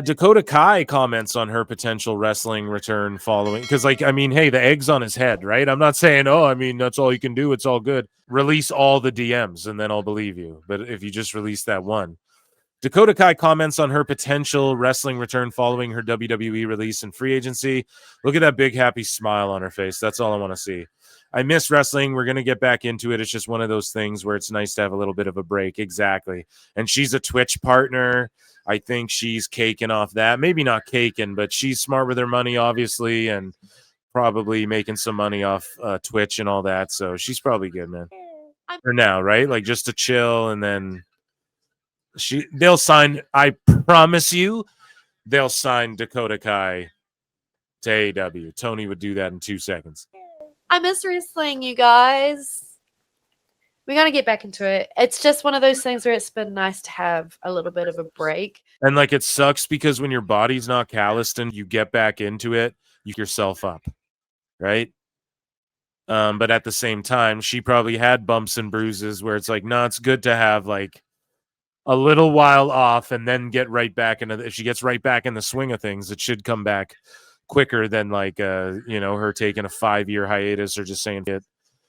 Dakota Kai comments on her potential wrestling return following, because, like, I mean, hey, the egg's on his head, right? I'm not saying, oh, I mean, that's all you can do. It's all good. Release all the DMs and then I'll believe you. But if you just release that one. Dakota Kai comments on her potential wrestling return following her WWE release and free agency. Look at that big, happy smile on her face. That's all I want to see. I miss wrestling. We're going to get back into it. It's just one of those things where it's nice to have a little bit of a break. Exactly. And she's a Twitch partner. I think she's caking off that. Maybe not caking, but she's smart with her money, obviously, and probably making some money off Twitch and all that. So she's probably good, man. For now, right? Like, just to chill, and then they'll sign. I promise you, they'll sign Dakota Kai to AEW. Tony would do that in 2 seconds. I miss wrestling, you guys. We got to get back into it. It's just one of those things where it's been nice to have a little bit of a break. And, like, it sucks because when your body's not calloused and you get back into it, you yourself up, right? But at the same time, she probably had bumps and bruises where it's like, no, it's good to have, like, a little while off and then get right back into if she gets right back in the swing of things, it should come back quicker than, like, her taking a 5-year hiatus or just saying it.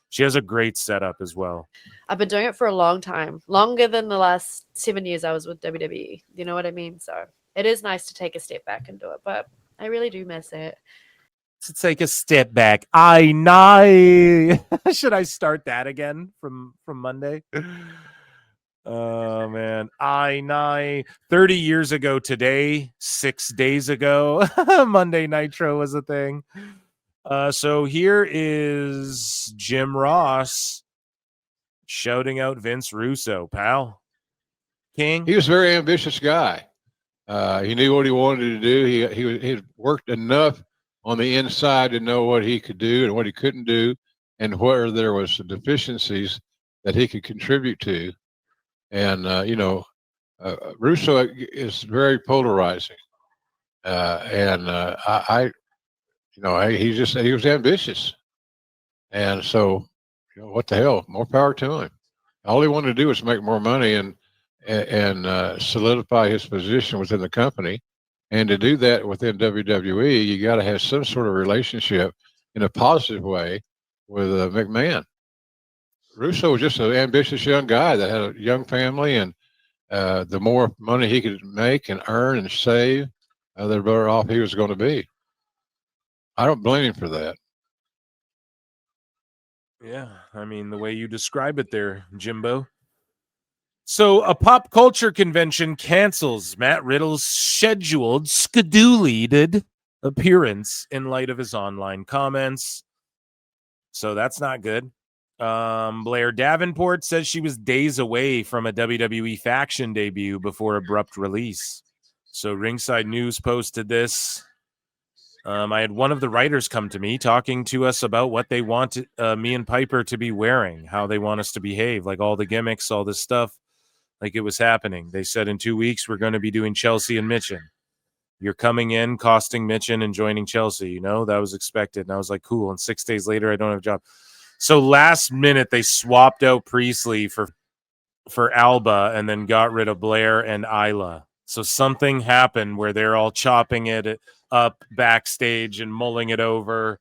She has a great setup as well. I've been doing it for a long time, longer than the last 7 years I was with WWE. You know what I mean? So it is nice to take a step back and do it, but I really do miss it. To take a step back. I know. Should I start that again from Monday? Oh, man. I know. 30 years ago today, 6 days ago, Monday Nitro was a thing. So here is Jim Ross shouting out Vince Russo, pal. King? He was a very ambitious guy. He knew what he wanted to do. He had worked enough on the inside to know what he could do and what he couldn't do and where there was deficiencies that he could contribute to. And, Russo is very polarizing. He was ambitious. And so, what the hell? More power to him. All he wanted to do was make more money and solidify his position within the company. And to do that within WWE, you got to have some sort of relationship in a positive way with McMahon. Russo was just an ambitious young guy that had a young family, and the more money he could make and earn and save, the better off he was going to be. I don't blame him for that. Yeah, I mean, the way you describe it there, Jimbo. So a pop culture convention cancels Matt Riddle's scheduled appearance in light of his online comments. So that's not good. Blair Davenport says she was days away from a WWE faction debut before abrupt release. So Ringside News posted this. I had one of the writers come to me talking to us about what they want me and Piper to be wearing, how they want us to behave, like all the gimmicks, all this stuff, like it was happening. They said in 2 weeks, we're going to be doing Chelsea and Mitchin. You're coming in, costing Mitchin and joining Chelsea. That was expected. And I was like, cool. And 6 days later, I don't have a job. So last minute, they swapped out Priestley for Alba and then got rid of Blair and Isla. So something happened where they're all chopping it up backstage and mulling it over.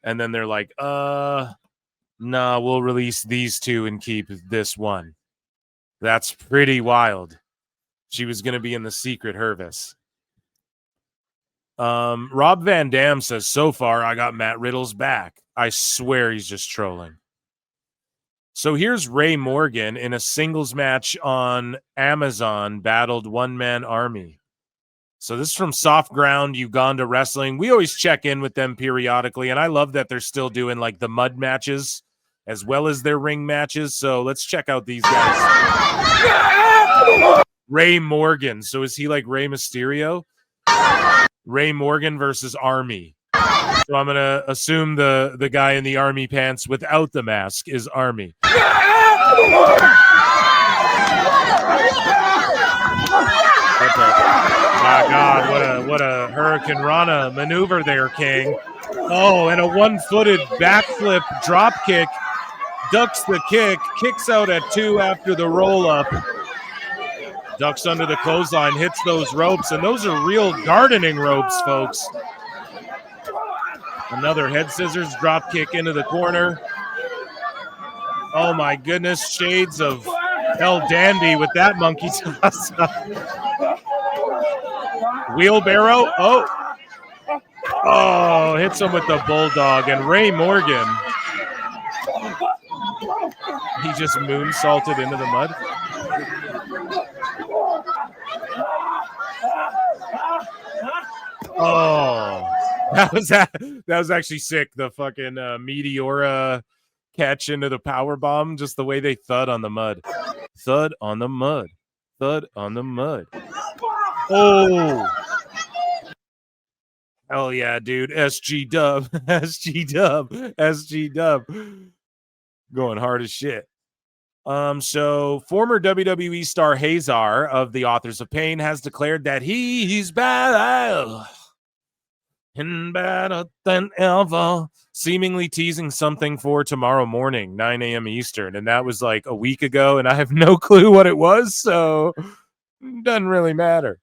And then they're like, nah, we'll release these two and keep this one. That's pretty wild. She was going to be in the secret Hervis. Rob Van Dam says, so far, I got Matt Riddle's back. I swear he's just trolling. So here's Ray Morgan in a singles match on Amazon, battled one-man army. So this is from Soft Ground Uganda Wrestling. We always check in with them periodically, and I love that they're still doing like the mud matches as well as their ring matches. So let's check out these guys. Ray Morgan. So is he like Rey Mysterio? Ray Morgan versus Army. So I'm going to assume the guy in the army pants without the mask is Army. My God, what a Hurricane Rana maneuver there, King. Oh, and a one-footed backflip drop kick. Ducks the kick, kicks out at 2 after the roll-up. Ducks under the clothesline, hits those ropes, and those are real gardening ropes, folks. Another head scissors drop kick into the corner. Oh my goodness, shades of El Dandy with that monkey toss. Wheelbarrow. Oh, hits him with the bulldog. And Ray Morgan, he just moonsaulted into the mud. Oh, that was actually sick. The fucking Meteora catch into the power bomb, just the way they thud on the mud. Thud on the mud. Thud on the mud. Oh. Hell yeah, dude. SG dub. SG dub. SG dub. Going hard as shit. So former WWE star Rezar of the Authors of Pain has declared that he's better and better than ever, seemingly teasing something for tomorrow morning, 9 a.m. Eastern. And that was like a week ago, and I have no clue what it was, so it doesn't really matter.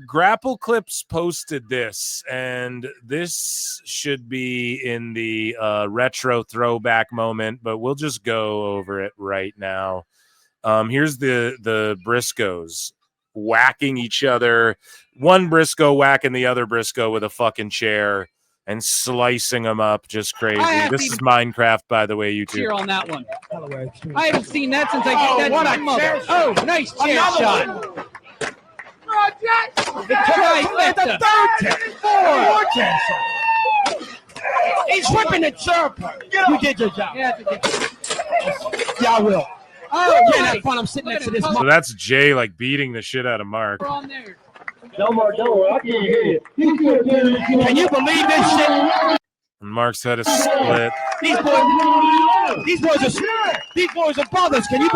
Grapple Clips posted this, and this should be in the retro throwback moment, but we'll just go over it right now. Here's the Briscoes whacking each other. One Briscoe whacking the other Briscoe with a fucking chair and slicing them up just crazy. This is Minecraft, by the way, YouTube. Cheer on that one. I haven't seen that since I did that to my mother. Oh, nice chair shot. The third he's whipping the chirper. You did your job. Yeah, I will. Oh, yeah, that's fun. I'm sitting next to this. So that's Jay like beating the shit out of Mark. No more. I can't hear you. Can you believe this shit? And Mark's head is split. These boys are brothers. Can you?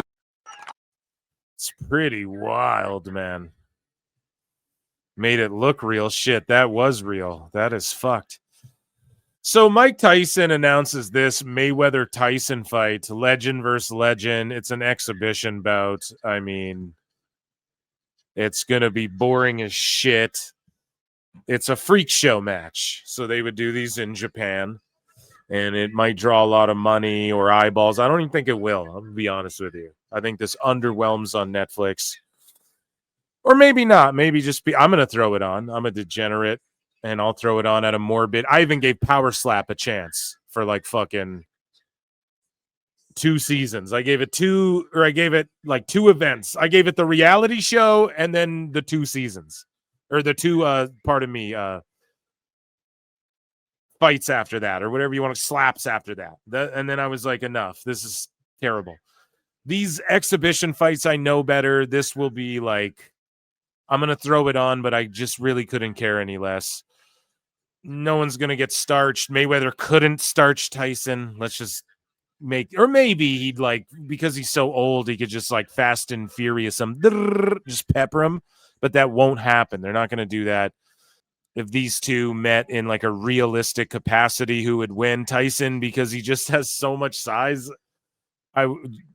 It's pretty wild, man. Made it look real. Shit, that was real. That is fucked. So Mike Tyson announces this Mayweather-Tyson fight, legend versus legend. It's an exhibition bout. I mean, it's going to be boring as shit. It's a freak show match. So they would do these in Japan, and it might draw a lot of money or eyeballs. I don't even think it will. I'll be honest with you. I think this underwhelms on Netflix. Or maybe not. Maybe just I'm going to throw it on. I'm a degenerate, and I'll throw it on at a morbid. I even gave Power Slap a chance for like fucking 2 seasons. I gave it two events. I gave it the reality show and then the 2 seasons. Or the 2, fights after that, or whatever you want to, slaps after that. And then I was like, enough. This is terrible. These exhibition fights, I know better. This will be like, I'm going to throw it on, but I just really couldn't care any less. No one's going to get starched. Mayweather couldn't starch Tyson. Let's just or maybe he'd like, because he's so old, he could just like Fast and Furious him, just pepper him, but that won't happen. They're not going to do that. If these two met in like a realistic capacity, who would win? Tyson, because he just has so much size.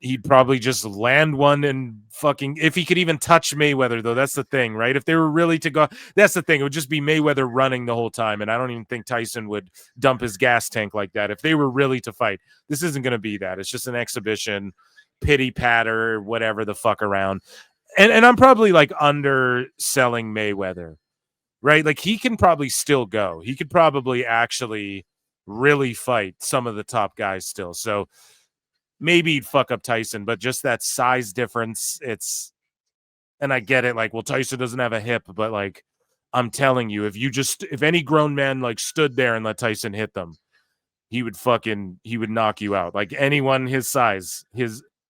He'd probably just land one and fucking, if he could even touch Mayweather, though, that's the thing, right? If they were really to go, that's the thing. It would just be Mayweather running the whole time, and I don't even think Tyson would dump his gas tank like that. If they were really to fight, this isn't going to be that. It's just an exhibition, pity patter, whatever the fuck around. And I'm probably like underselling Mayweather, right? Like he can probably still go. He could probably actually really fight some of the top guys still. So maybe he'd fuck up Tyson, but just that size difference, and I get it, like, well, Tyson doesn't have a hip, but like, I'm telling you, if any grown man like stood there and let Tyson hit them, he would knock you out. Like anyone his size,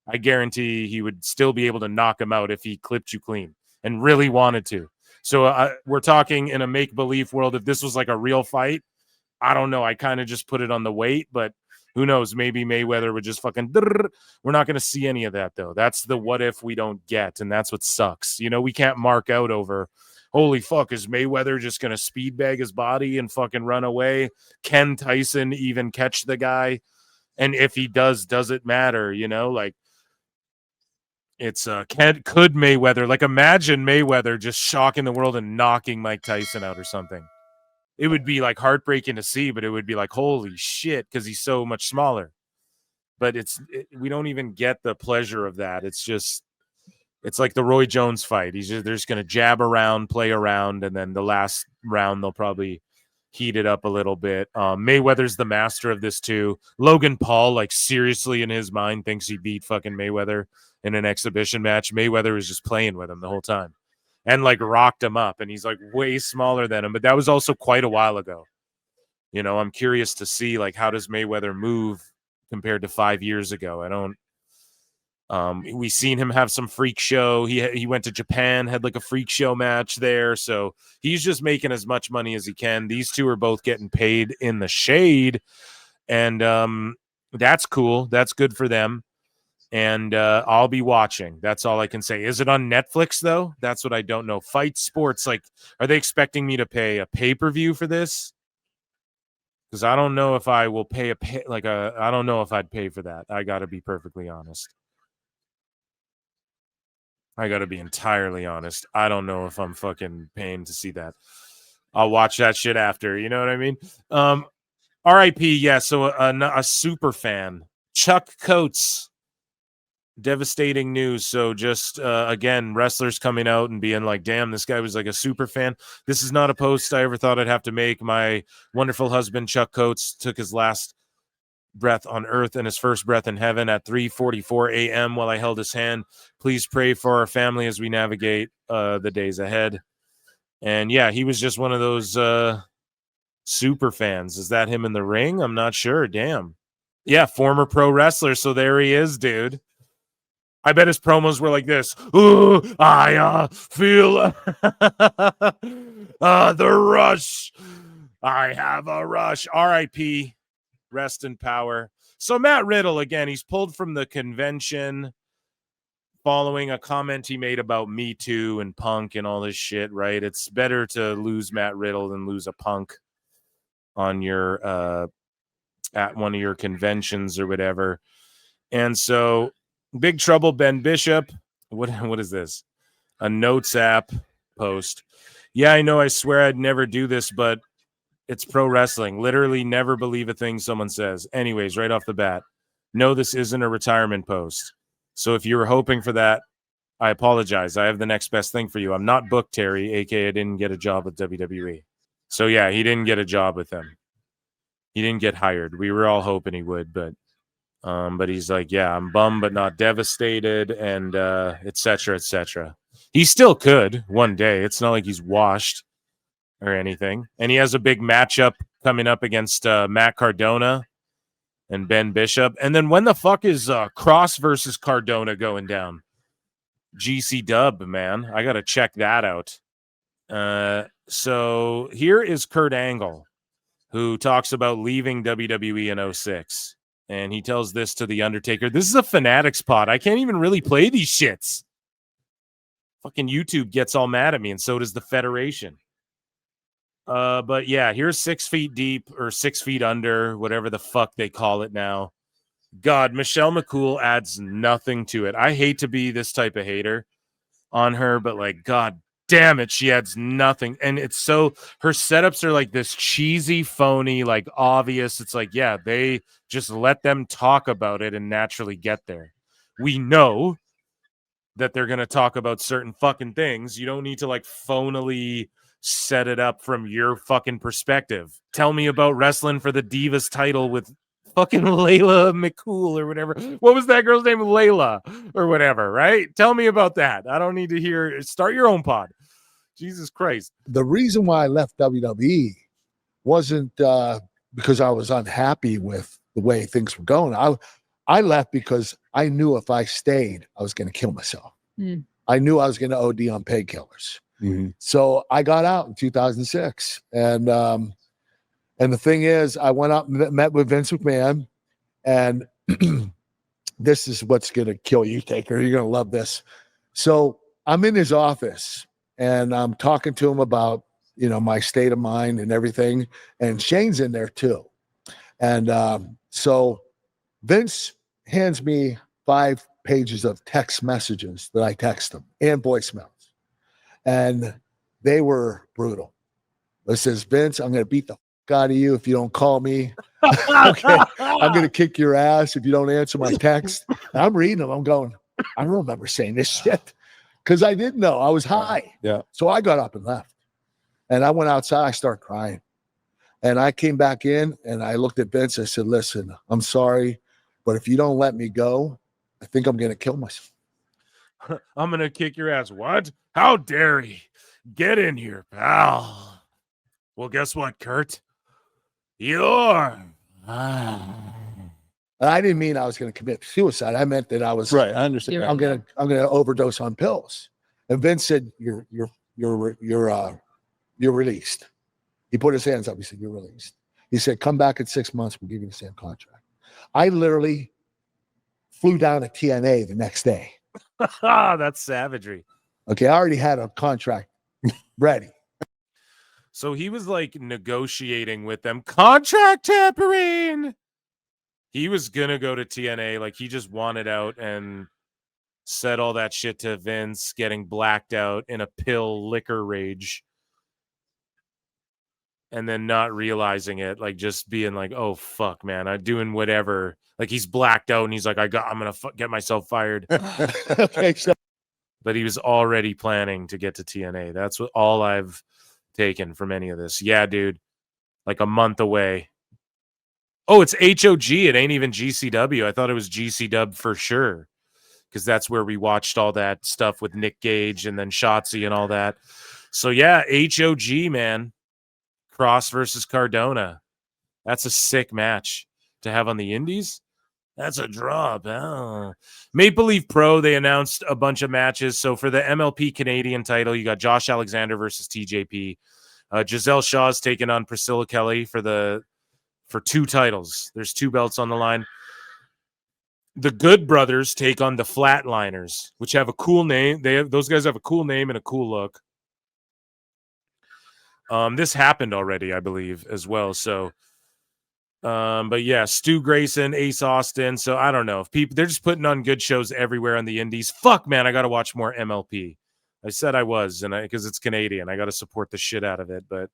I guarantee he would still be able to knock him out if he clipped you clean and really wanted to. So we're talking in a make-believe world. If this was like a real fight, I don't know. I kind of just put it on the weight, but who knows? Maybe Mayweather would just fucking. We're not going to see any of that, though. That's the what if we don't get, and that's what sucks. You know, we can't mark out over, holy fuck, is Mayweather just going to speed bag his body and fucking run away? Can Tyson even catch the guy? And if he does it matter? You know, like, It's could Mayweather, like, imagine Mayweather just shocking the world and knocking Mike Tyson out or something. It would be like heartbreaking to see, but it would be like, holy shit, because he's so much smaller. But we don't even get the pleasure of that. It's like the Roy Jones fight. They're just going to jab around, play around, and then the last round they'll probably heat it up a little bit. Mayweather's the master of this too. Logan Paul, like, seriously in his mind thinks he beat fucking Mayweather in an exhibition match. Mayweather was just playing with him the whole time and like rocked him up, and he's like way smaller than him. But that was also quite a while ago. You know, I'm curious to see, like, how does Mayweather move compared to 5 years ago. I don't. We seen him have some freak show. He went to Japan, had like a freak show match there. So he's just making as much money as he can. These two are both getting paid in the shade, and that's cool. That's good for them. And I'll be watching. That's all I can say. Is it on Netflix though? That's what I don't know. Fight Sports, like, are they expecting me to pay a pay-per-view for this? Because I don't know if I will pay I don't know if I'd pay for that. I got to be perfectly honest. I got to be entirely honest. I don't know if I'm fucking paying to see that. I'll watch that shit after. You know what I mean? R.I.P. Yeah, so a super fan. Chuck Coates. Devastating news. So just, again, wrestlers coming out and being like, damn, this guy was like a super fan. This is not a post I ever thought I'd have to make. My wonderful husband, Chuck Coates, took his last breath on earth and his first breath in heaven at 3:44 a.m. while I held his hand. Please pray for our family as we navigate the days ahead. And yeah, he was just one of those super fans. Is that him in the ring? I'm not sure. Damn. Yeah, former pro wrestler. So there he is, dude. I bet his promos were like this. Ooh, I feel the rush. I have a rush. R.I.P. Rest in power. So Matt Riddle, again, he's pulled from the convention following a comment he made about Me Too and Punk and all this shit, right? It's better to lose Matt Riddle than lose a Punk on your at one of your conventions or whatever. And so Big Trouble Ben Bishop. What is this? A Notes app post. Yeah, I know. I swear I'd never do this, but it's pro wrestling. Literally never believe a thing someone says. Anyways, right off the bat, no, this isn't a retirement post. So if you were hoping for that, I apologize. I have the next best thing for you. I'm not booked, Terry, aka I didn't get a job with WWE. So yeah, he didn't get a job with them. He didn't get hired. We were all hoping he would, but he's like, yeah, I'm bummed but not devastated, and et cetera, et cetera. He still could one day. It's not like he's washed or anything. And he has a big matchup coming up against Matt Cardona and Ben Bishop. And then when the fuck is Cross versus Cardona going down? GC Dub, man. I got to check that out. So here is Kurt Angle, who talks about leaving WWE in 06. And he tells this to The Undertaker. This is a Fanatics pod. I can't even really play these shits. Fucking YouTube gets all mad at me, and so does the Federation. But yeah, here's 6 feet deep or 6 feet under, whatever the fuck they call it now. God, Michelle McCool adds nothing to it. I hate to be this type of hater on her, but like, God damn it, she adds nothing. And it's so, her setups are like this cheesy, phony, like obvious. It's like, yeah, they just let them talk about it and naturally get there. We know that they're going to talk about certain fucking things. You don't need to like phonily set it up from your fucking perspective. Tell me about wrestling for the Divas title with fucking Layla McCool or whatever. What was that girl's name? Layla or whatever, right? Tell me about that. I don't need to hear. Start your own pod. Jesus Christ. The reason why I left WWE wasn't because I was unhappy with the way things were going. I left because I knew if I stayed, I was going to kill myself. I knew I was going to OD on painkillers. So I got out in 2006. And the thing is, I went out and met with Vince McMahon, and this is what's going to kill you, Taker. You're going to love this. So I'm in his office, and I'm talking to him about, you know, my state of mind and everything. And Shane's in there too. And so Vince hands me 5 pages of text messages that I text them and voicemails. And they were brutal. It says, Vince, I'm going to beat the fuck out of you if you don't call me. Okay. I'm going to kick your ass if you don't answer my text. And I'm reading them. I'm going, I don't remember saying this shit because I didn't know. I was high. Yeah. So I got up and left. And I went outside. I started crying. And I came back in and I looked at Vince. I said, listen, I'm sorry, but if you don't let me go, I think I'm going to kill myself. I'm going to kick your ass. What? How dare he? Get in here, pal. Well, guess what, Kurt? You're... And I didn't mean I was going to commit suicide. I meant that I was Right. I understand. I'm gonna overdose on pills. And Vince said, You're released. He put his hands up. He said, you're released. He said, come back in 6 months. We'll give you the same contract. I literally flew down to TNA the next day. That's savagery. Okay, I already had a contract ready. So he was like negotiating with them. Contract tampering. He was gonna go to TNA, like he just wanted out and said all that shit to Vince, getting blacked out in a pill liquor rage, and then not realizing it, like just being like, "Oh fuck, man, I'm doing whatever." Like he's blacked out and he's like, I'm gonna get myself fired. Okay, so But he was already planning to get to TNA. That's all I've taken from any of this. Yeah, dude, like a month away. Oh, it's HOG. It ain't even GCW. I thought it was GCW for sure, because that's where we watched all that stuff with Nick Gage and then Shotzi and all that. So yeah, HOG, man. Cross versus Cardona. That's a sick match to have on the indies. That's a draw, pal. Maple Leaf Pro, they announced a bunch of matches. So for the MLP Canadian title, you got Josh Alexander versus TJP. Giselle Shaw's taking on Priscilla Kelly for 2 titles. There's 2 belts on the line. The Good Brothers take on the Flatliners, which have a cool name. Those guys have a cool name and a cool look. This happened already, I believe, as well. So, but yeah, Stu Grayson, Ace Austin. So I don't know if they're just putting on good shows everywhere on the indies. Fuck, man, I got to watch more MLP. I said I was, and because it's Canadian, I got to support the shit out of it. But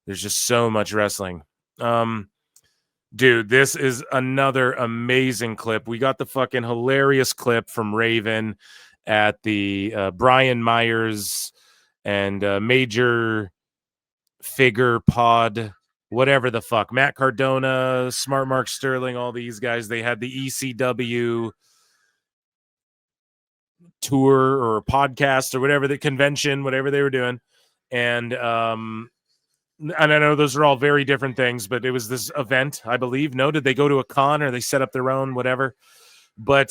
there's just so much wrestling. Dude, this is another amazing clip. We got the fucking hilarious clip from Raven at the Brian Myers and Major Figure Pod, whatever the fuck. Matt Cardona, Smart Mark Sterling, all these guys. They had the ECW tour or podcast or whatever, the convention, whatever they were doing. And I know those are all very different things, but it was this event, I believe. No, did they go to a con or they set up their own, whatever? But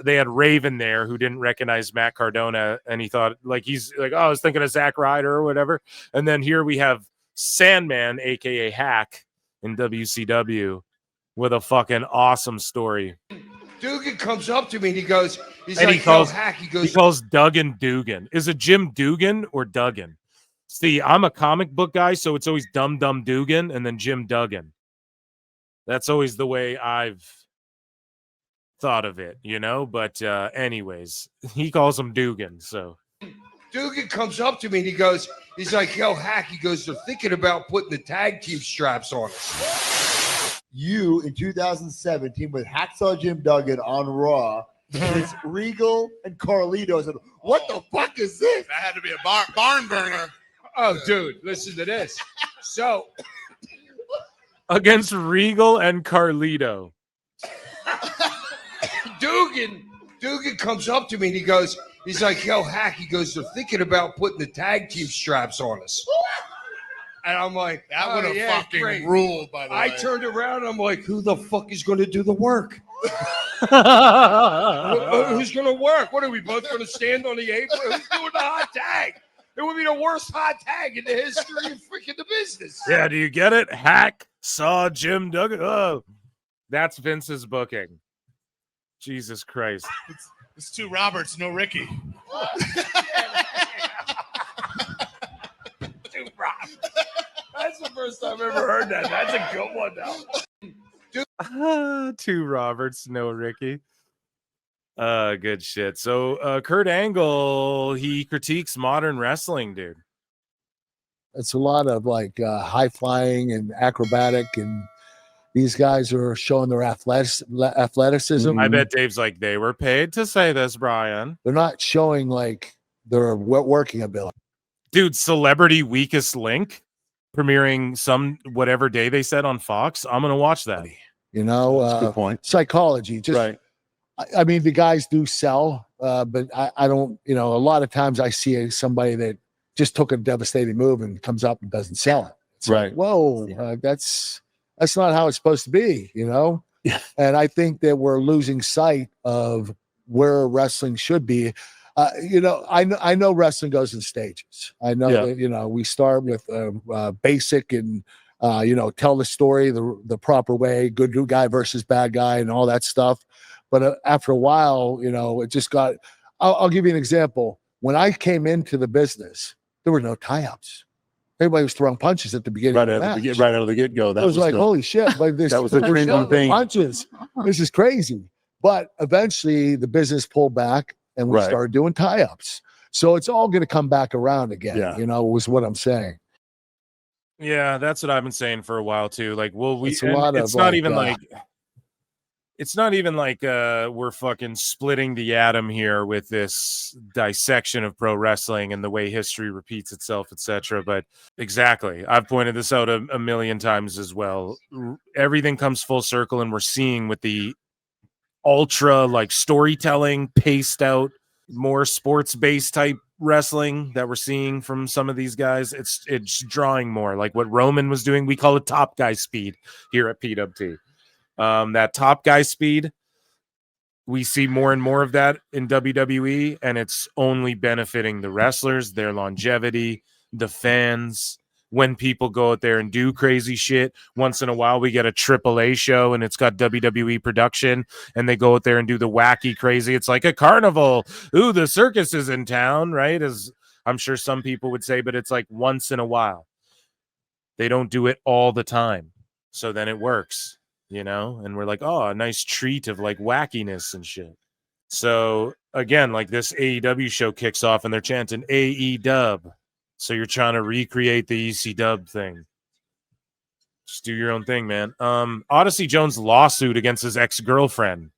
they had Raven there who didn't recognize Matt Cardona, and he thought, like, he's like, oh, I was thinking of Zack Ryder or whatever. And then here we have Sandman, aka Hack, in WCW with a fucking awesome story. Dugan comes up to me and he goes, he calls Duggan Dugan. Is it Jim Dugan or Duggan? See, I'm a comic book guy, so it's always Dum Dum Dugan and then Jim Duggan. That's always the way I've thought of it, you know? But anyways, he calls him Dugan, so. Dugan comes up to me and he goes, he's like, yo, Hack, he goes, they're thinking about putting the tag team straps on us. You, in 2017, with Hacksaw Jim Duggan on Raw, it's Regal and Carlito. I said, what the fuck is this? That had to be a barn burner. Oh, dude, listen to this. So, against Regal and Carlito. Dugan comes up to me and he goes, he's like, yo, Hack, he goes, they're thinking about putting the tag team straps on us. And I'm like, that would have fucking ruled, by the way. I turned around and I'm like, who the fuck is going to do the work? Who's going to work? What are we both going to stand on the apron? Who's doing the hot tag? It would be the worst hot tag in the history of freaking the business. Yeah, do you get it? Hack saw Jim Duggan. Oh, that's Vince's booking. Jesus Christ. It's 2 Roberts, no Ricky. 2 Roberts. That's the first time I've ever heard that. That's a good one, though. 2 Roberts, no Ricky. Good shit. So Kurt Angle, he critiques modern wrestling, dude. It's a lot of like high flying and acrobatic, and these guys are showing their athleticism. I bet Dave's like, they were paid to say this, Brian. They're not showing like their working ability. Dude, Celebrity Weakest Link premiering some whatever day they said on Fox. I'm gonna watch that. You know, That's a good point. Psychology. Just Right. I mean, the guys do sell, but I don't. You know, a lot of times I see somebody that just took a devastating move and comes up and doesn't sell it. It's Right. like, whoa, that's not how it's supposed to be. You know. Yeah. And I think that we're losing sight of where wrestling should be. You know, I know wrestling goes in stages. I know that, you know, we start with basic and, you know, tell the story the proper way, good guy versus bad guy and all that stuff. But after a while, you know, it just got, I'll give you an example. When I came into the business, there were no tie-ups. Everybody was throwing punches at the beginning. Right of the out match. right out of the get-go. That I was like, the- holy shit. Like this, that was the we're trending throwing thing. punches. This is crazy. But eventually the business pulled back and we Right. started doing tie-ups. So it's all going to come back around again, Yeah. you know, was what I'm saying. Yeah, that's what I've been saying for a while too. Like, well, It's a lot it's of, not like, even like it's not even like we're fucking splitting the atom here with this dissection of pro wrestling and the way history repeats itself, etc. But exactly, I've pointed this out a million times as well. Everything comes full circle, and we're seeing with the ultra like storytelling, paced out, more sports based type wrestling that we're seeing from some of these guys. It's drawing more like what Roman was doing. We call it top guy speed here at PWT. That top guy speed, we see more and more of that in WWE, and it's only benefiting the wrestlers, their longevity, the fans. When people go out there and do crazy shit, once in a while we get a AAA show and it's got WWE production, and they go out there and do the wacky crazy. It's like a carnival. Ooh, the circus is in town, right? As I'm sure some people would say, but it's like once in a while. They don't do it all the time, so then it works. You know, and we're like, oh, a nice treat of like wackiness and shit. So again, like this AEW show kicks off and they're chanting AEW. So you're trying to recreate the ECW thing. Just do your own thing, man. Odyssey Jones' lawsuit against his ex-girlfriend.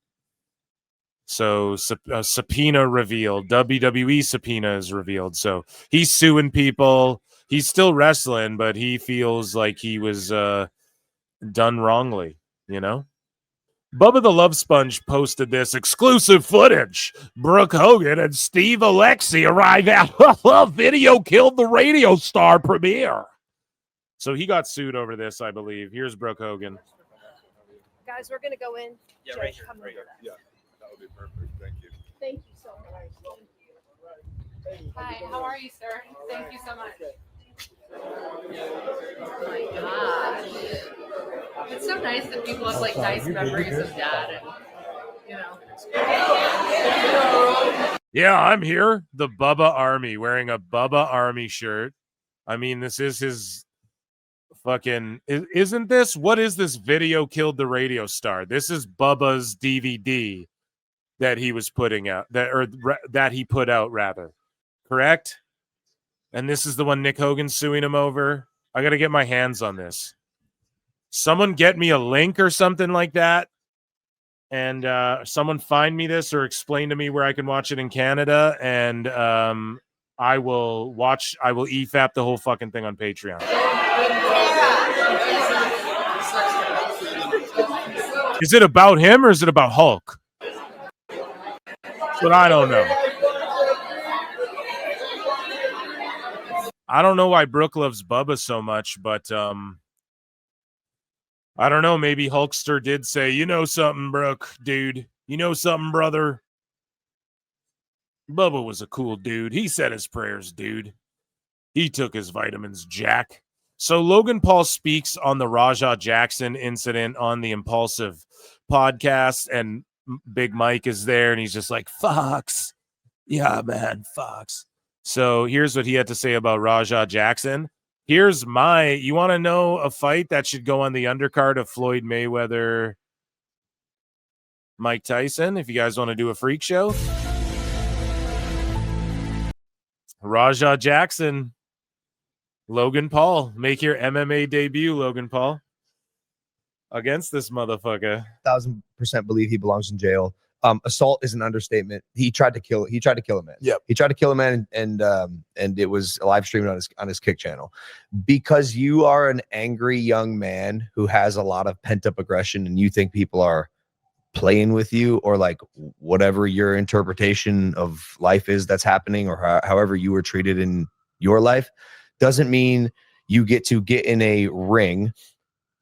So a subpoena revealed. WWE subpoena is revealed. So he's suing people. He's still wrestling, but he feels like he was done wrongly. You know, Bubba the Love Sponge posted this exclusive footage. Brooke Hogan and Steve Alexi arrive at Video Killed the Radio Star premiere. So he got sued over this, I believe. Here's Brooke Hogan. Guys, we're gonna go in. Yeah, Jay, right here. come Right here. over. Yeah, that would be perfect. Thank you. Thank you so much. Hi, how are you, sir? Thank you so much. Oh my gosh. It's so nice that people have like nice memories of Dad, and you know. Yeah, I'm here. The Bubba Army, wearing a Bubba Army shirt. I mean, this is his fucking. Isn't this? What is this? Video Killed the Radio Star. This is Bubba's DVD that he was putting out. That he put out, rather. Correct. And this is the one Nick Hogan's suing him over. I got to get my hands on this. Someone get me a link or something like that. And someone find me this or explain to me where I can watch it in Canada. And I will EFAP the whole fucking thing on Patreon. Is it about him or is it about Hulk? That's what I don't know. I don't know why Brooke loves Bubba so much, but I don't know. Maybe Hulkster did say, you know something, Brooke, dude. You know something, brother? Bubba was a cool dude. He said his prayers, dude. He took his vitamins, Jack. So Logan Paul speaks on the Rajah Jackson incident on the Impulsive podcast, and Big Mike is there, and he's just like, Fox. Yeah, man, Fox. So here's what he had to say about Rajah Jackson. You want to know a fight that should go on the undercard of Floyd Mayweather Mike Tyson, if you guys want to do a freak show. Rajah Jackson, Logan Paul, make your MMA debut, Logan Paul, against this motherfucker. 1,000% believe he belongs in jail. Assault is an understatement. He tried to kill a man. Yep. He tried to kill a man, and it was live streamed on his Kick channel. Because you are an angry young man who has a lot of pent up aggression, and you think people are playing with you, or like whatever your interpretation of life is that's happening, or however you were treated in your life, doesn't mean you get to get in a ring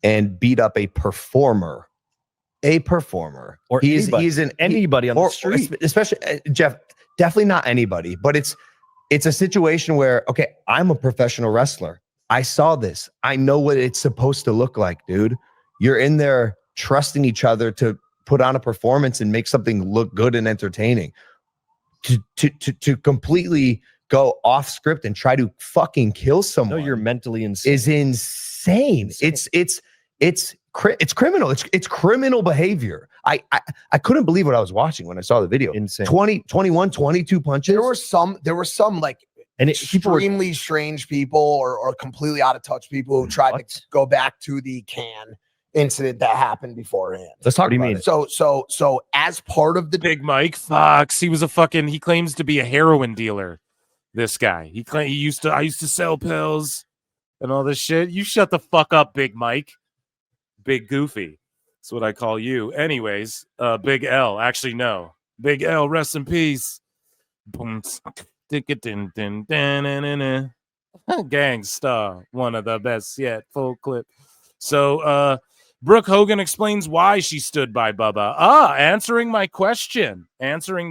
and beat up a performer. Or he's anybody on the street, especially Jeff. Definitely not anybody, but it's a situation where, okay, I'm a professional wrestler. I saw this. I know what it's supposed to look like, dude. You're in there trusting each other to put on a performance and make something look good and entertaining. To completely go off script and try to fucking kill someone. No, you're mentally insane. Is insane. It's criminal. It's criminal behavior. I couldn't believe what I was watching when I saw the video. Insane. 21, 22 punches. There were some like extremely strange people or completely out of touch people who tried to go back to the can incident that happened beforehand. Let's talk about it. So as part of the Big Mike Fox, he claims to be a heroin dealer. This guy, I used to sell pills and all this shit. You shut the fuck up, Big Mike. Big Goofy. That's what I call you. Anyways, Big L. Actually, no. Big L, rest in peace. Gangsta. One of the best yet. Full clip. So, Brooke Hogan explains why she stood by Bubba. Answering the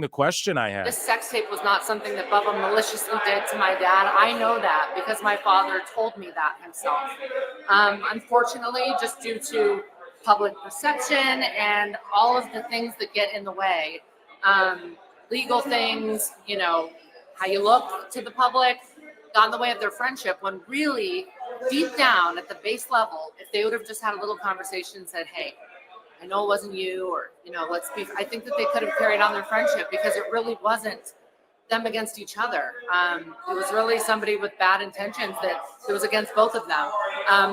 question I had. This sex tape was not something that Bubba maliciously did to my dad. I know that because my father told me that himself. Unfortunately, just due to public perception and all of the things that get in the way, legal things, how you look to the public, got in the way of their friendship, when really deep down at the base level, if they would have just had a little conversation and said, hey, I know it wasn't you, or, let's be, I think that they could have carried on their friendship, because it really wasn't them against each other. It was really somebody with bad intentions that it was against both of them.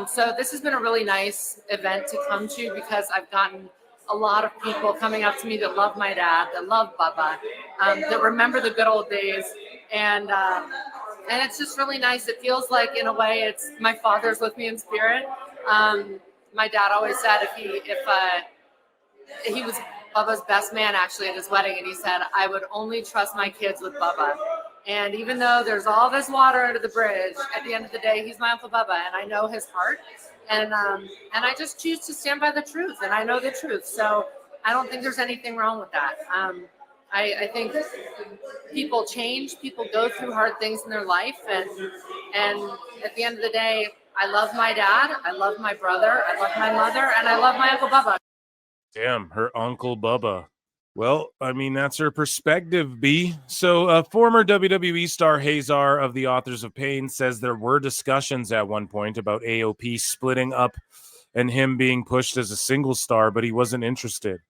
So this has been a really nice event to come to, because I've gotten a lot of people coming up to me that love my dad, that love Bubba, that remember the good old days. And it's just really nice. It feels like, in a way, it's my father's with me in spirit. My dad always said if he was Bubba's best man actually at his wedding, and he said, I would only trust my kids with Bubba. And even though there's all this water under the bridge, at the end of the day, he's my Uncle Bubba, and I know his heart. And I just choose to stand by the truth, and I know the truth. So I don't think there's anything wrong with that. I think people change, people go through hard things in their life, and at the end of the day, I love my dad, I love my brother, I love my mother, and I love my Uncle Bubba. Damn, her Uncle Bubba. Well, I mean, that's her perspective, B. So, former WWE star Rezar of the Authors of Pain says there were discussions at one point about AOP splitting up and him being pushed as a single star, but he wasn't interested.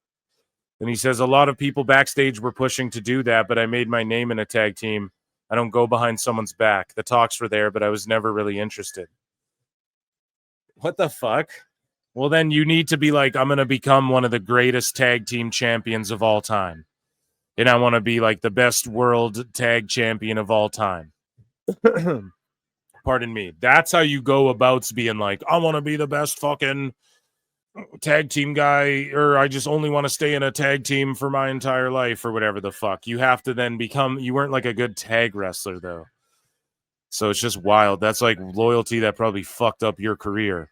And he says a lot of people backstage were pushing to do that, but I made my name in a tag team. I don't go behind someone's back. The talks were there, but I was never really interested. What the fuck? Well, then you need to be like, I'm going to become one of the greatest tag team champions of all time. And I want to be like the best world tag champion of all time. Pardon me. That's how you go about being like, I want to be the best fucking tag team guy, or I just only want to stay in a tag team for my entire life, or whatever the fuck. You have to then become, you weren't like a good tag wrestler though. So it's just wild. That's like loyalty that probably fucked up your career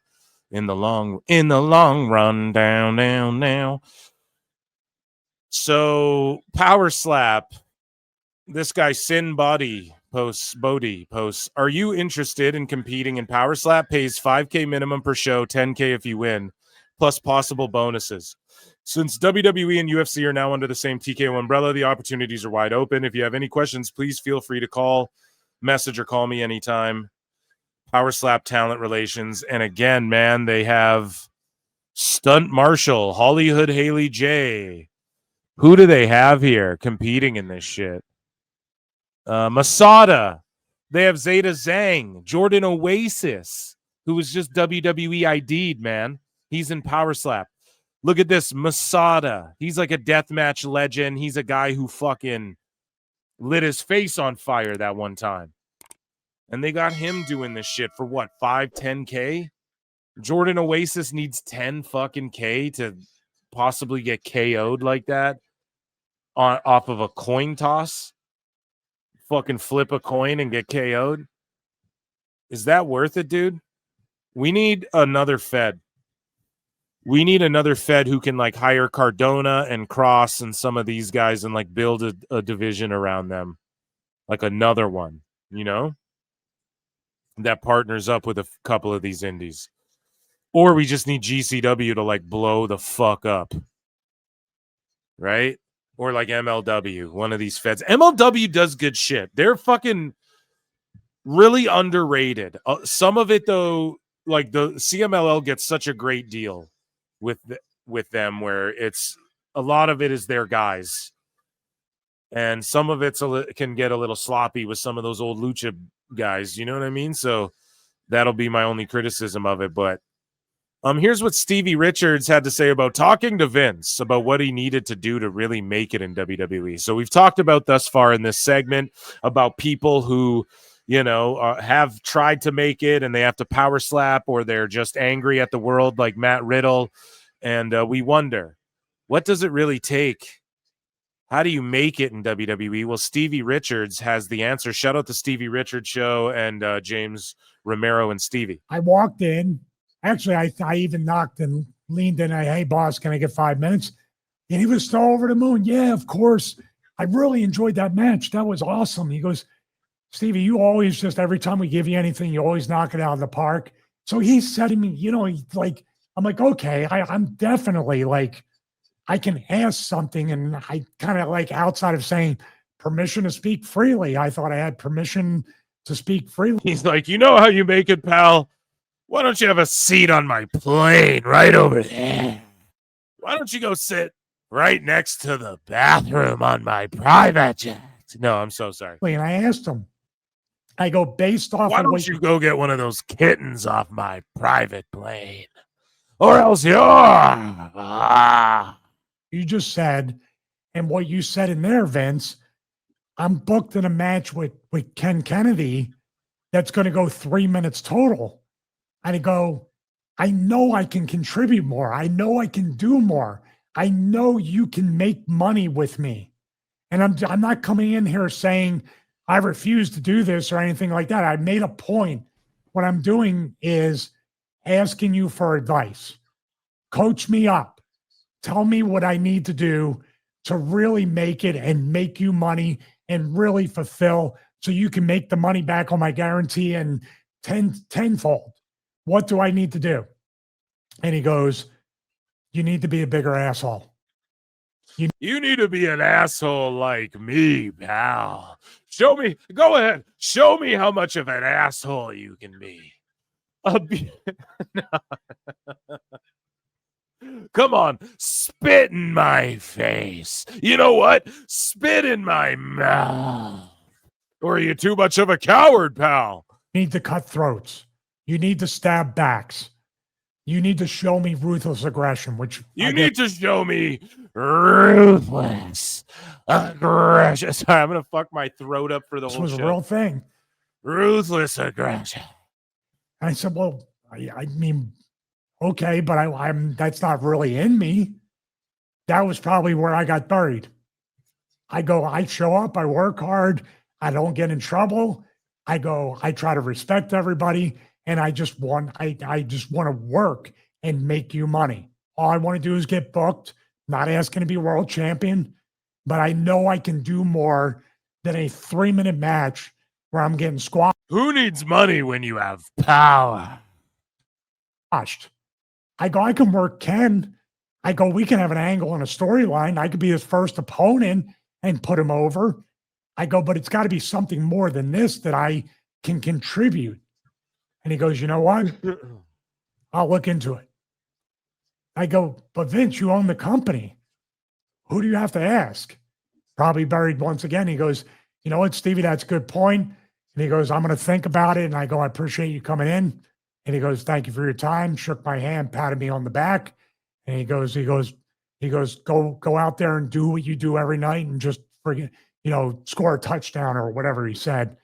in the long run, down now. So Power Slap, this guy Sin Bodie posts, are you interested in competing in Power Slap? Pays $5K minimum per show, $10K if you win, plus possible bonuses. Since WWE and UFC are now under the same TKO umbrella, the opportunities are wide open. If you have any questions, please feel free to call, message, or call me anytime. Power Slap Talent Relations. And again, man, they have Stunt Marshal, Hollywood Haley J, Who do they have here competing in this shit? Masada. They have Zeta Zhang, Jordan Oasis, who was just WWE ID'd, man. He's in Power Slap. Look at this, Masada. He's like a deathmatch legend. He's a guy who fucking lit his face on fire that one time. And they got him doing this shit for what, 5, 10K? Jordan Oasis needs 10 fucking K to possibly get KO'd like that off of a coin toss. Fucking flip a coin and get KO'd. Is that worth it, dude? We need another Fed. We need another Fed who can like hire Cardona and Cross and some of these guys and like build a division around them. Like another one, you know? That partners up with a couple of these indies. Or we just need GCW to like blow the fuck up. Right? Or like MLW, one of these Feds. MLW does good shit. They're fucking really underrated. Some of it, though, like the CMLL gets such a great deal with them, where it's a lot of it is their guys, and some of it can get a little sloppy with some of those old lucha guys. You know what I mean? So that'll be my only criticism of it. But here's what Stevie Richards had to say about talking to Vince about what he needed to do to really make it in WWE. So we've talked about thus far in this segment about people who, you know, have tried to make it and they have to power slap, or they're just angry at the world like Matt Riddle. And we wonder, what does it really take? How do you make it in WWE? Well, Stevie Richards has the answer. Shout out to Stevie Richards Show and James Romero and Stevie. I walked in. Actually, I even knocked and leaned in. Hey, boss, can I get 5 minutes? And he was so over the moon. Yeah, of course. I really enjoyed that match. That was awesome. He goes, Stevie, you always just, every time we give you anything, you always knock it out of the park. So he's setting me, you know, I'm like, okay, I'm definitely like, I can ask something. And I kind of like, outside of saying permission to speak freely, I thought I had permission to speak freely. He's like, you know how you make it, pal? Why don't you have a seat on my plane right over there? Why don't you go sit right next to the bathroom on my private jet? No, I'm so sorry. And I asked him, I go, based off why of don't you go get one of those kittens off my private plane? Or else you're... You just said, and what you said in there, Vince, I'm booked in a match with Ken Kennedy that's going to go 3 minutes total. And I go, I know I can contribute more. I know I can do more. I know you can make money with me. And I'm not coming in here saying I refuse to do this or anything like that. I made a point. What I'm doing is asking you for advice. Coach me up. Tell me what I need to do to really make it and make you money and really fulfill so you can make the money back on my guarantee and tenfold. What do I need to do? And he goes, you need to be a bigger asshole. You need to be an asshole like me, pal. Show me. Go ahead. Show me how much of an asshole you can be. Come on. Spit in my face. You know what? Spit in my mouth. Or are you too much of a coward, pal? You need to cut throats. You need to stab backs. You need to show me ruthless aggression, which you need to show me ruthless aggression. Sorry, I'm gonna fuck my throat up for the whole show. This was a real thing. Ruthless aggression. I said, well, I mean, okay, but I'm that's not really in me. That was probably where I got buried. I show up, I work hard, I don't get in trouble. I try to respect everybody. And I just want to work and make you money. All I want to do is get booked, not asking to be world champion, but I know I can do more than a 3-minute match where I'm getting squashed. Who needs money when you have power? I can work Ken. We can have an angle and a storyline. I could be his first opponent and put him over. But it's got to be something more than this that I can contribute. And he goes, you know what? I'll look into it. I go, but Vince, you own the company. who do you have to ask? Probably buried once again. He goes, you know what, Stevie, that's a good point. And he goes, I'm going to think about it. And I go, I appreciate you coming in. And he goes, thank you for your time. Shook my hand, patted me on the back. And he goes, go out there and do what you do every night and just friggin', score a touchdown or whatever he said.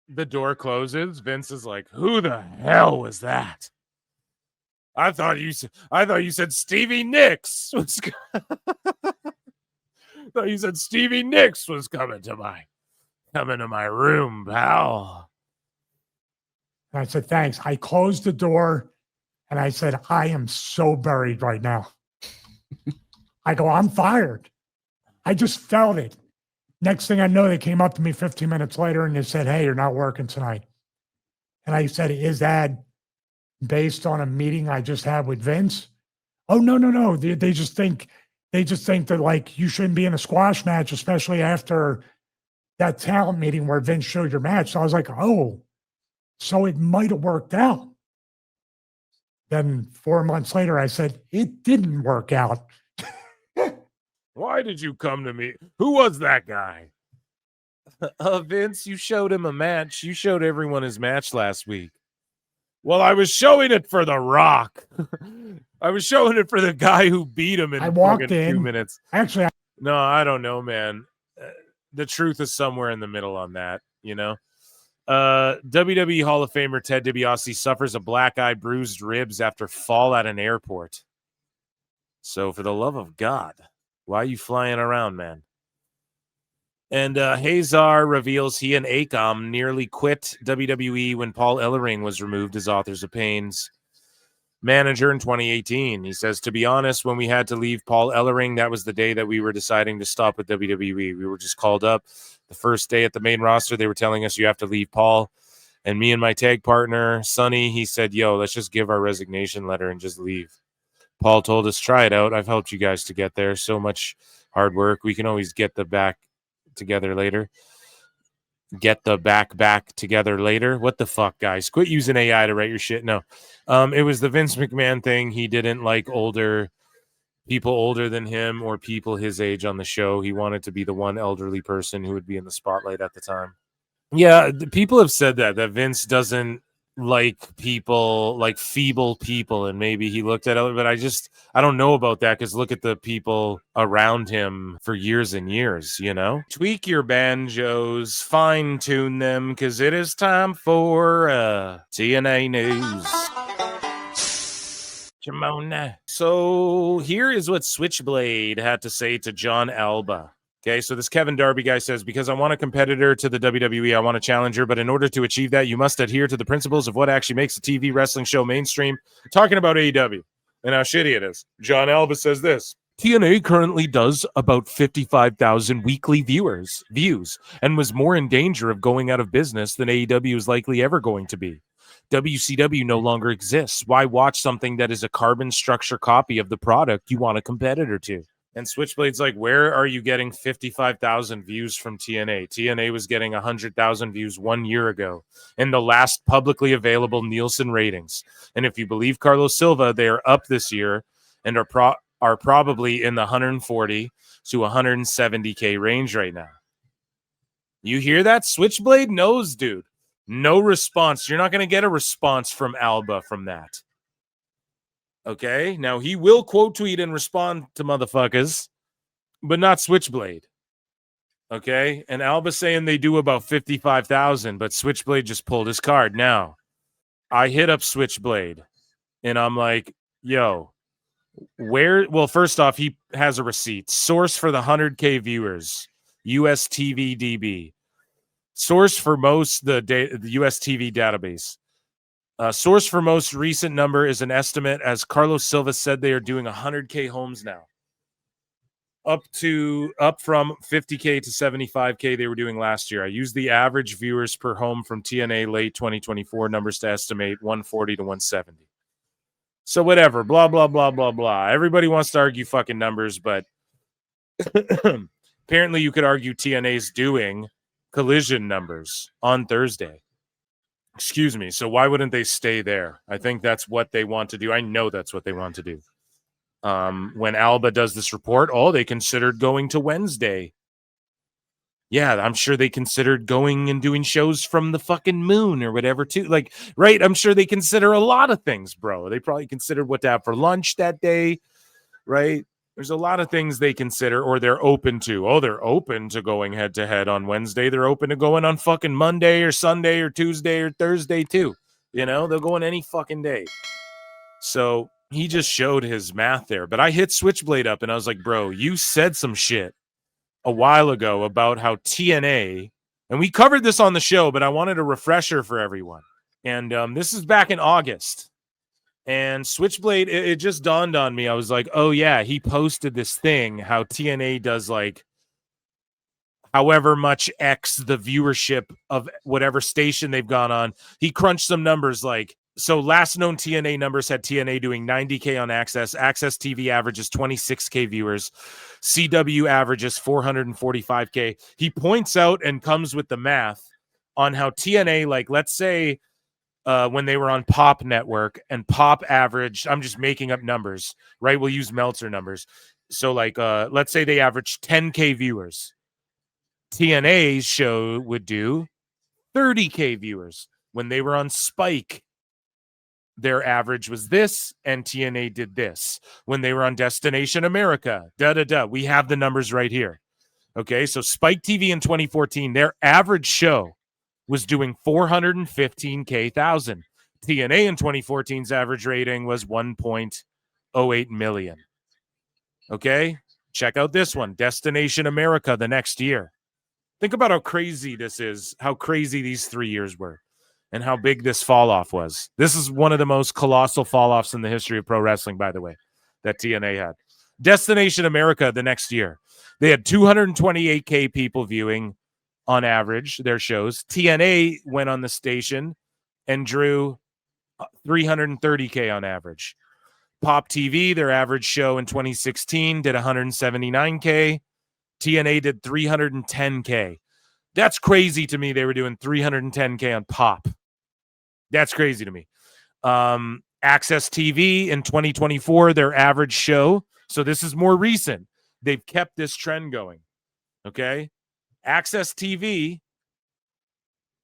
The door closes. Vince is like, who the hell was that? I thought you said Stevie Nicks was thought you said Stevie Nicks was coming to my room, pal. And I said, thanks. I closed the door and I said, I am so buried right now. I go, I'm fired. I just felt it. Next thing I know, they came up to me 15 minutes later and they said, hey, you're not working tonight. And I said, is that based on a meeting I just had with Vince? Oh, no. They just think that like you shouldn't be in a squash match, especially after that talent meeting where Vince showed your match. So I was like, oh, so it might have worked out. Then 4 months later, I said, it didn't work out. Why did you come to me? Who was that guy? Vince, you showed him a match. You showed everyone his match last week. Well, I was showing it for The Rock. I was showing it for the guy who beat him in I walked in 2 minutes. Actually, no, I don't know, man. The truth is somewhere in the middle on that, WWE Hall of Famer Ted DiBiase suffers a black eye, bruised ribs after fall at an airport. So for the love of God, why are you flying around, man? And Rezar reveals he and Akam nearly quit WWE when Paul Ellering was removed as Authors of Pain's manager in 2018. He says, to be honest, when we had to leave Paul Ellering, that was the day that we were deciding to stop with WWE. We were just called up. The first day at the main roster, they were telling us you have to leave Paul. And me and my tag partner, Sonny, he said, yo, let's just give our resignation letter and just leave. Paul told us, try it out. I've helped you guys to get there. So much hard work. We can always get the back together later. Get the back together later. What the fuck, guys? Quit using AI to write your shit. No. It was the Vince McMahon thing. He didn't like people older than him or people his age on the show. He wanted to be the one elderly person who would be in the spotlight at the time. Yeah, people have said that Vince doesn't like people, like feeble people, and maybe he looked at it, but I don't know about that, because look at the people around him for years and years, Tweak your banjos, fine-tune them, because it is time for TNA News. Jamona. So here is what Switchblade had to say to John Alba. Okay, so this Kevin Darby guy says, because I want a competitor to the WWE, I want a challenger, but in order to achieve that, you must adhere to the principles of what actually makes a TV wrestling show mainstream. Talking about AEW and how shitty it is. John Alba says this. TNA currently does about 55,000 weekly views and was more in danger of going out of business than AEW is likely ever going to be. WCW no longer exists. Why watch something that is a carbon structure copy of the product you want a competitor to? And Switchblade's like, where are you getting 55,000 views from TNA? TNA was getting 100,000 views 1 year ago in the last publicly available Nielsen ratings. And if you believe Carlos Silva, they are up this year and are probably in the 140 to 170K range right now. You hear that? Switchblade knows, dude. No response. You're not going to get a response from Alba from that. Okay, now he will quote tweet and respond to motherfuckers, but not Switchblade. Okay, and Alba saying they do about 55,000, but Switchblade just pulled his card. Now, I hit up Switchblade, and I'm like, yo, where? Well, first off, he has a receipt. Source for the 100K viewers, US TV DB. Source for most, the US TV database. Source for most recent number is an estimate, as Carlos Silva said they are doing 100K homes now. Up from 50K to 75K they were doing last year. I used the average viewers per home from TNA late 2024 numbers to estimate 140 to 170. So whatever, blah, blah, blah, blah, blah. Everybody wants to argue fucking numbers, but apparently you could argue TNA's doing Collision numbers on Thursday. Excuse me. So why wouldn't they stay there? I think that's what they want to do. I know that's what they want to do. When Alba does this report, they considered going to Wednesday. Yeah, I'm sure they considered going and doing shows from the fucking moon or whatever too. Like, right? I'm sure they consider a lot of things, bro. They probably considered what to have for lunch that day, right? There's a lot of things they consider, or they're open to. They're open to going head to head on Wednesday. They're open to going on fucking Monday or Sunday or Tuesday or Thursday too. They'll go on any fucking day. So he just showed his math there. But I hit Switchblade up and I was like, bro, you said some shit a while ago about how TNA, and we covered this on the show, but I wanted a refresher for everyone. And this is back in August. And Switchblade, it just dawned on me. I was like, oh yeah, he posted this thing, how TNA does like however much X the viewership of whatever station they've gone on. He crunched some numbers like, so last known TNA numbers had TNA doing 90K on Access. Access TV averages 26K viewers. CW averages 445K. He points out and comes with the math on how TNA, like, let's say when they were on Pop Network and Pop averaged, I'm just making up numbers, right? We'll use Meltzer numbers. So like, let's say they averaged 10K viewers. TNA's show would do 30K viewers. When they were on Spike, their average was this, and TNA did this. When they were on Destination America, we have the numbers right here. Okay, so Spike TV in 2014, their average show was doing 415K thousand. TNA in 2014's average rating was 1.08 million. Okay, check out this one, Destination America the next year. Think about how crazy this is, how crazy these 3 years were, and how big this fall off was. This is one of the most colossal fall offs in the history of pro wrestling, by the way, that TNA had. Destination America the next year, they had 228K people viewing on average their shows. TNA went on the station and drew 330K on average. Pop TV, their average show in 2016 did 179K. TNA did 310K. That's crazy to me. They were doing 310K on Pop. That's crazy to me. Access TV in 2024, their average show. So this is more recent. They've kept this trend going. Okay. Access TV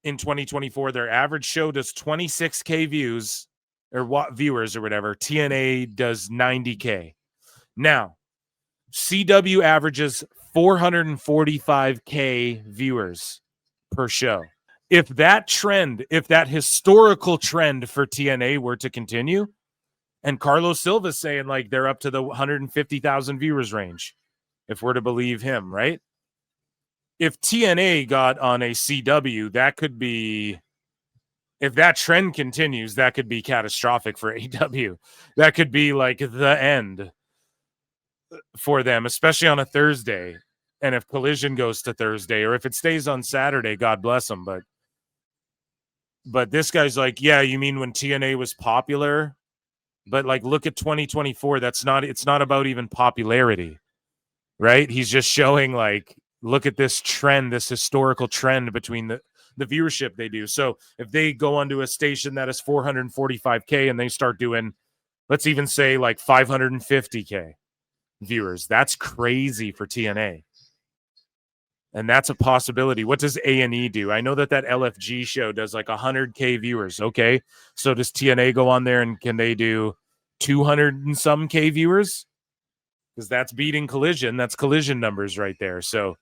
in 2024, their average show does 26K views or viewers or whatever. TNA does 90K. Now, CW averages 445K viewers per show. If that trend, if that historical trend for TNA were to continue, and Carlos Silva's saying like they're up to the 150,000 viewers range, if we're to believe him, right? If TNA got on a CW, that could be, if that trend continues, that could be catastrophic for AEW. That could be like the end for them, especially on a Thursday. And if Collision goes to Thursday, or if it stays on Saturday, God bless them. But this guy's like, yeah, you mean when TNA was popular? But like, look at 2024. It's not about even popularity, right? He's just showing like, look at this trend, this historical trend between the viewership they do. So if they go onto a station that is 445K and they start doing, let's even say like 550K viewers, that's crazy for TNA. And that's a possibility. What does A&E do? I know that LFG show does like 100K viewers. Okay. So does TNA go on there and can they do 200 and some K viewers? Because that's beating Collision. That's Collision numbers right there. So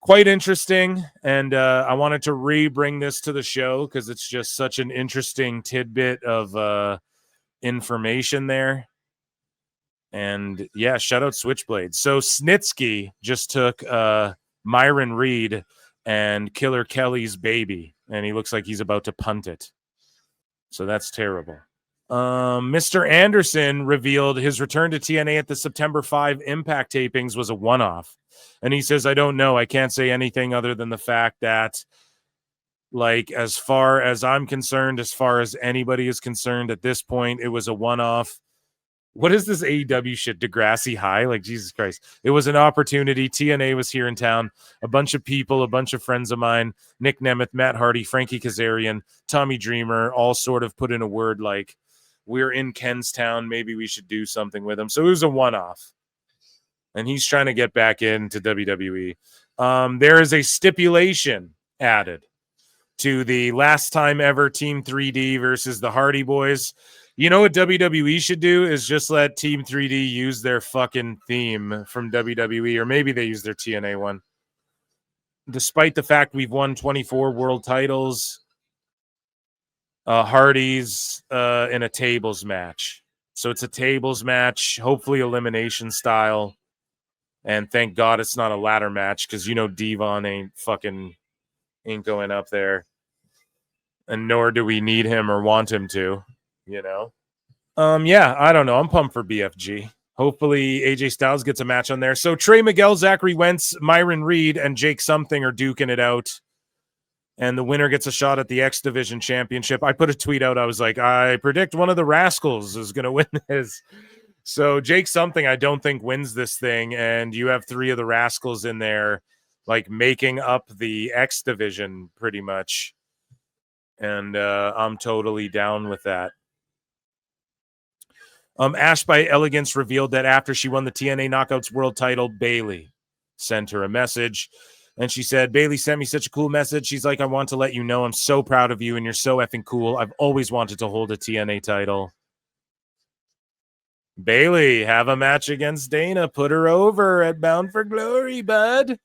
quite interesting. And I wanted to bring this to the show because it's just such an interesting tidbit of information there. And yeah, shout out Switchblade. So Snitsky just took Myron Reed and Killer Kelly's baby, and he looks like he's about to punt it. So that's terrible. Mr. Anderson revealed his return to TNA at the September 5 Impact tapings was a one-off. And he says, I don't know. I can't say anything other than the fact that, like, as far as I'm concerned, as far as anybody is concerned at this point, it was a one-off. What is this AEW shit? Degrassi High? Like, Jesus Christ. It was an opportunity. TNA was here in town. A bunch of people, a bunch of friends of mine, Nick Nemeth, Matt Hardy, Frankie Kazarian, Tommy Dreamer, all sort of put in a word like, we're in Kenstown. Maybe we should do something with him. So it was a one-off. And he's trying to get back into WWE. There is a stipulation added to the last time ever Team 3D versus the Hardy Boys. You know what WWE should do is just let Team 3D use their fucking theme from WWE, or maybe they use their TNA one. Despite the fact we've won 24 world titles, Hardy's in a tables match. So it's a tables match, hopefully elimination style. And thank God it's not a ladder match, because you know Devon ain't going up there. And nor do we need him or want him to, you know. Yeah, I don't know. I'm pumped for BFG. Hopefully AJ Styles gets a match on there. So Trey Miguel, Zachary Wentz, Myron Reed, and Jake Something are duking it out. And the winner gets a shot at the X Division Championship. I put a tweet out. I was like, I predict one of the Rascals is going to win this. So Jake Something, I don't think, wins this thing. And you have 3 of the Rascals in there, like making up the X Division pretty much. And I'm totally down with that. Ash by Elegance revealed that after she won the TNA Knockouts World title, Bailey sent her a message. And she said, Bailey sent me such a cool message. She's like, I want to let you know I'm so proud of you and you're so effing cool. I've always wanted to hold a TNA title. Bailey, have a match against Dana. Put her over at Bound for Glory, bud.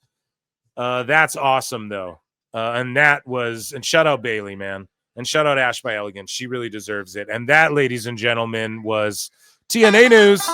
That's awesome, though. And shout out Bailey, man. And shout out Ash by Elegance. She really deserves it. And that, ladies and gentlemen, was TNA News.